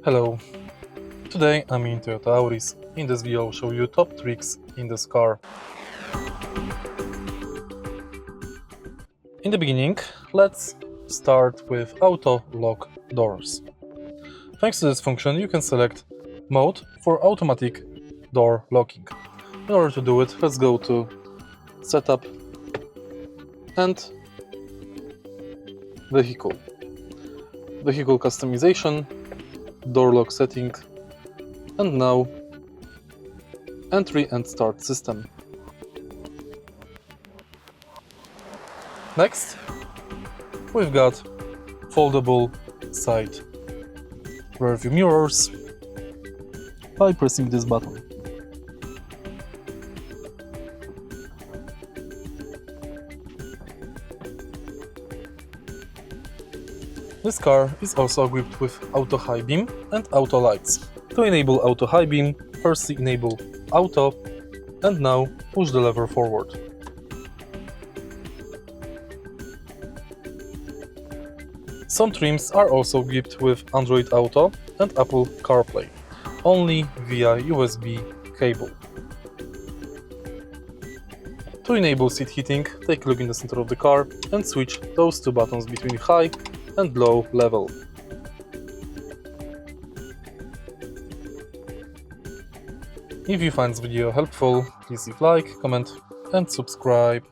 Hello, today I'm in Toyota Auris. In this video I'll show you top tricks in this car. In the beginning, let's start with auto lock doors. Thanks to this function you can select mode for automatic door locking. In order to do it, let's go to setup and vehicle customization, door lock setting, and now entry and start system. Next, we've got foldable side rearview mirrors by pressing this button. This car is also equipped with auto high beam and auto lights. To enable auto high beam, firstly enable auto and now push the lever forward. Some trims are also equipped with Android Auto and Apple CarPlay, only via USB cable. To enable seat heating, take a look in the center of the car and switch those two buttons between high and low level. If you find this video helpful, please leave like, comment and subscribe.